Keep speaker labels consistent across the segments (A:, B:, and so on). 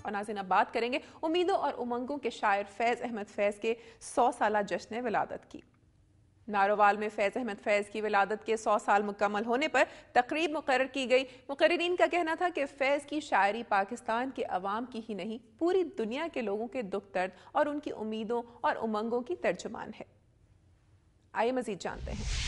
A: اور ناظرین اب بات کریں گے امیدوں اور امنگوں کے شاعر فیض احمد فیض کے 100 سالہ جشن ولادت کی۔ نارووال میں فیض احمد فیض کی ولادت کے 100 سال مکمل ہونے پر تقریب مقرر کی گئی۔ مقررین کا کہنا تھا کہ فیض کی شاعری پاکستان کے عوام کی ہی نہیں، پوری دنیا کے لوگوں کے دکھ درد اور ان کی امیدوں اور امنگوں کی ترجمان ہے۔ آئیے مزید جانتے ہیں۔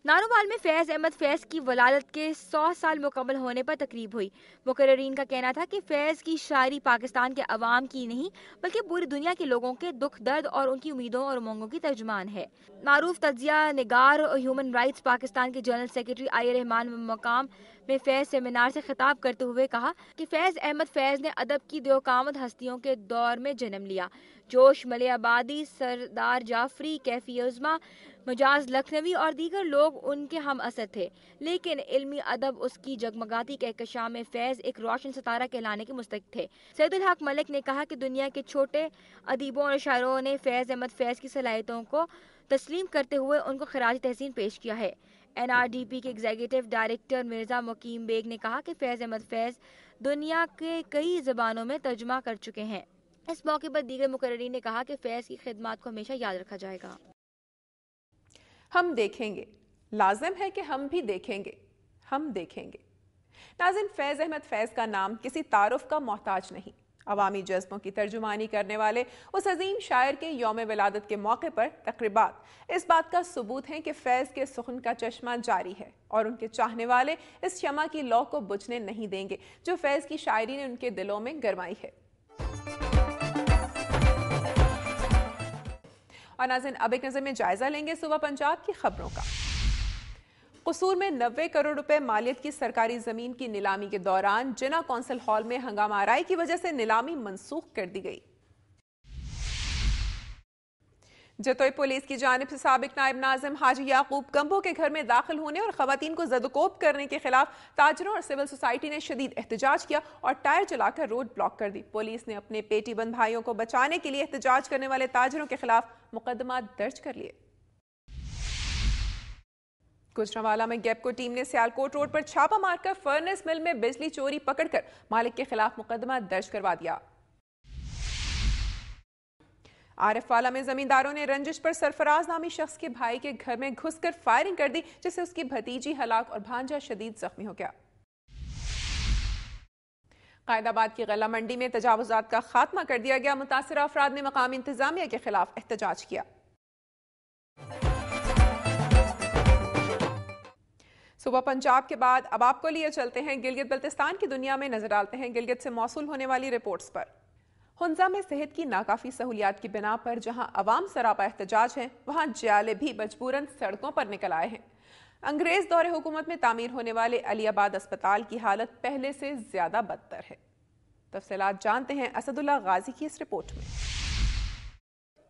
B: نارووال میں فیض احمد فیض کی ولادت کے 100 سال مکمل ہونے پر تقریب ہوئی۔ مقررین کا کہنا تھا کہ فیض کی شاعری پاکستان کے عوام کی نہیں بلکہ پوری دنیا کے لوگوں کے دکھ درد اور ان کی امیدوں اور امنگوں کی ترجمان ہے۔ معروف تجزیہ نگار اور ہیومن رائٹس پاکستان کے جنرل سیکرٹری آئی رحمان مقام میں فیض سیمینار سے خطاب کرتے ہوئے کہا کہ فیض احمد فیض نے ادب کی دیوکامد ہستیوں کے دور میں جنم لیا۔ جوش ملے آبادی، سردار جعفری، کیفی عظمیٰ، مجاز لکھنوی اور دیگر لوگ ان کے ہم اثر تھے، لیکن علمی ادب اس کی جگمگاتی کہکشاں میں فیض ایک روشن ستارہ کہلانے کے مستحق تھے۔ سید الحق ملک نے کہا کہ دنیا کے چھوٹے ادیبوں اور شاعروں نے فیض احمد فیض کی صلاحیتوں کو تسلیم کرتے ہوئے ان کو خراج تحسین پیش کیا ہے۔ NRDP کے ایگزیکٹو ڈائریکٹر مرزا مقیم بیگ نے کہا کہ فیض احمد فیض دنیا کے کئی زبانوں میں ترجمہ کر چکے ہیں۔ اس موقع پر دیگر مقررین نے کہا کہ فیض کی خدمات کو ہمیشہ یاد رکھا جائے گا۔
A: ہم دیکھیں گے، لازم ہے کہ ہم بھی دیکھیں گے، ہم دیکھیں گے۔ ناظرین، فیض احمد فیض کا نام کسی تعارف کا محتاج نہیں۔ عوامی جذبوں کی ترجمانی کرنے والے اس عظیم شاعر کے یوم ولادت کے موقع پر تقریبات اس بات کا ثبوت ہیں کہ فیض کے سخن کا چشمہ جاری ہے اور ان کے چاہنے والے اس شمع کی لو کو بجھنے نہیں دیں گے جو فیض کی شاعری نے ان کے دلوں میں گرمائی ہے۔ اور ناظرین، اب ایک نظر میں جائزہ لیں گے صوبہ پنجاب کی خبروں کا۔ قصور میں 90 کروڑ روپے مالیت کی سرکاری زمین کی نیلامی کے دوران جنا کونسل ہال میں ہنگامہ آرائی کی وجہ سے نیلامی منسوخ کر دی گئی۔ جتوئی پولیس کی جانب سے سابق نائب ناظم حاجی یعقوب کمبو کے گھر میں داخل ہونے اور خواتین کو زدوکوب کرنے کے خلاف تاجروں اور سول سوسائٹی نے شدید احتجاج کیا اور ٹائر چلا کر روڈ بلاک کر دی۔ پولیس نے اپنے پیٹی بند بھائیوں کو بچانے کے لیے احتجاج کرنے والے تاجروں کے خلاف مقدمات درج کر لیے۔ گوجرانوالہ میں گیپکو ٹیم نے سیالکوٹ روڈ پر چھاپا مار کر فرنس مل میں بجلی چوری پکڑ کر مالک کے خلاف مقدمہ درج کروا دیا۔ عارف والا میں زمینداروں نے رنجش پر سرفراز نامی شخص کے بھائی کے گھر میں گھس کر فائرنگ کر دی جس سے اس کی بھتیجی ہلاک اور بھانجا شدید زخمی ہو گیا۔ قائد آباد کی غلہ منڈی میں تجاوزات کا خاتمہ کر دیا گیا، متاثرہ افراد نے مقامی انتظامیہ کے خلاف احتجاج کیا۔ صوبہ پنجاب کے بعد اب آپ کو لیے چلتے ہیں گلگت بلتستان کی دنیا میں، نظر ڈالتے ہیں گلگت سے موصول ہونے والی رپورٹس پر۔ ہنزا میں صحت کی ناکافی سہولیات کی بنا پر جہاں عوام سراپا احتجاج ہیں وہاں جیالے بھی مجبوراً سڑکوں پر نکل آئے ہیں۔ انگریز دور حکومت میں تعمیر ہونے والے علی آباد اسپتال کی حالت پہلے سے زیادہ بدتر ہے۔ تفصیلات جانتے ہیں اسد اللہ غازی کی اس رپورٹ میں۔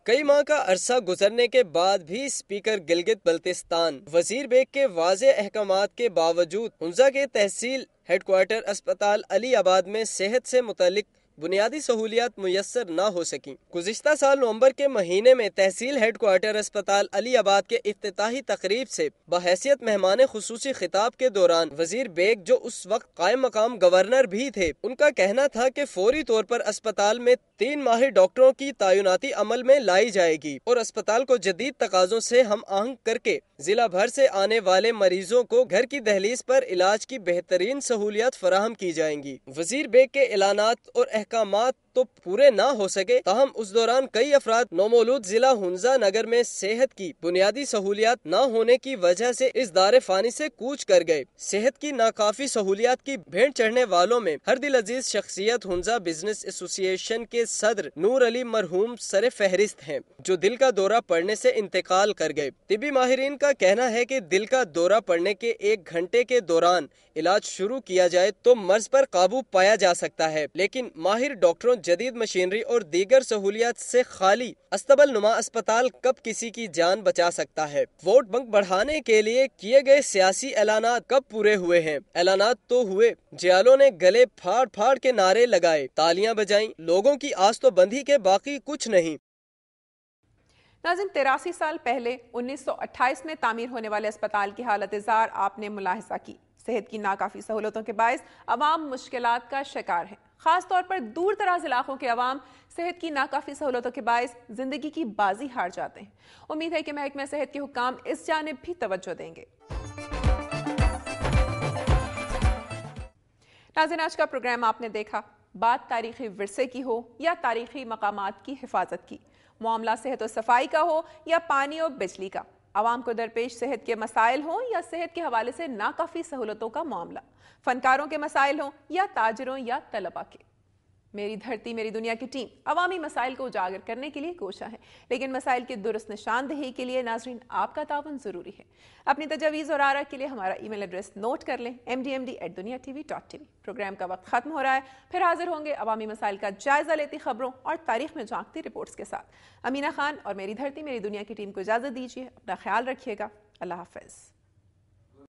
C: کئی ماہ کا عرصہ گزرنے کے بعد بھی اسپیکر گلگت بلتستان وزیر بیگ کے واضح احکامات کے باوجود ہنزا کے تحصیل ہیڈ کوارٹر اسپتال علی آباد میں صحت سے متعلق بنیادی سہولیات میسر نہ ہو سکیں۔ گزشتہ سال نومبر کے مہینے میں تحصیل ہیڈ کوارٹر اسپتال علی آباد کے افتتاحی تقریب سے بحیثیت مہمان خصوصی خطاب کے دوران وزیر بیگ جو اس وقت قائم مقام گورنر بھی تھے، ان کا کہنا تھا کہ فوری طور پر اسپتال میں 3 ماہر ڈاکٹروں کی تعیناتی عمل میں لائی جائے گی اور اسپتال کو جدید تقاضوں سے ہم آہنگ کر کے ضلع بھر سے آنے والے مریضوں کو گھر کی دہلیز پر علاج کی بہترین سہولیات فراہم کی جائیں گی۔ وزیر بیگ کے اعلانات اور احکامات تو پورے نہ ہو سکے، تاہم اس دوران کئی افراد نومولود ضلع ہنزا نگر میں صحت کی بنیادی سہولیات نہ ہونے کی وجہ سے اس دار فانی سے کوچ کر گئے۔ صحت کی ناکافی سہولیات کی بھینٹ چڑھنے والوں میں ہر دل عزیز شخصیت ہنزا بزنس ایسوسی ایشن کے صدر نور علی مرحوم سر فہرست ہیں، جو دل کا دورہ پڑنے سے انتقال کر گئے۔ طبی ماہرین کا کہنا ہے کہ دل کا دورہ پڑنے کے 1 گھنٹے کے دوران علاج شروع کیا جائے تو مرض پر قابو پایا جا سکتا ہے، لیکن ماہر ڈاکٹروں، جدید مشینری اور دیگر سہولیات سے خالی استبل نما اسپتال کب کسی کی جان بچا سکتا ہے؟ ووٹ بنک بڑھانے کے لیے کیے گئے سیاسی اعلانات کب پورے ہوئے ہیں؟ اعلانات تو ہوئے، جیالوں نے گلے پھاڑ پھاڑ کے نعرے لگائے، تالیاں بجائیں، لوگوں کی آس تو بندھی کے باقی کچھ نہیں۔
A: ناظرین 83 سال پہلے 1928 میں تعمیر ہونے والے اسپتال کی حالت زار آپ نے ملاحظہ کی۔ صحت کی ناکافی سہولتوں کے باعث عوام مشکلات کا شکار ہیں، خاص طور پر دور دراز علاقوں کے عوام صحت کی ناکافی سہولتوں کے باعث زندگی کی بازی ہار جاتے ہیں۔ امید ہے کہ محکمہ صحت کے حکام اس جانب بھی توجہ دیں گے۔ ناظرین آج کا پروگرام آپ نے دیکھا، بات تاریخی ورثے کی ہو یا تاریخی مقامات کی حفاظت کی، معاملہ صحت و صفائی کا ہو یا پانی اور بجلی کا، عوام کو درپیش صحت کے مسائل ہوں یا صحت کے حوالے سے ناکافی سہولتوں کا معاملہ، فنکاروں کے مسائل ہوں یا تاجروں یا طلباء کے، میری دھرتی میری دنیا کی ٹیم عوامی مسائل کو اجاگر کرنے کے لیے کوشاں ہے، لیکن مسائل کی درست نشاندہی کے لیے ناظرین آپ کا تعاون ضروری ہے۔ اپنی تجاویز اور آراء کے لیے ہمارا ای میل ایڈریس نوٹ کر لیں، mdmd@duniatv.tv۔ پروگرام کا وقت ختم ہو رہا ہے، پھر حاضر ہوں گے عوامی مسائل کا جائزہ لیتی خبروں اور تاریخ میں جھانکتی رپورٹس کے ساتھ۔ امینہ خان اور میری دھرتی میری دنیا کی ٹیم کو اجازت دیجیے، اپنا خیال رکھیے گا، اللہ حافظ۔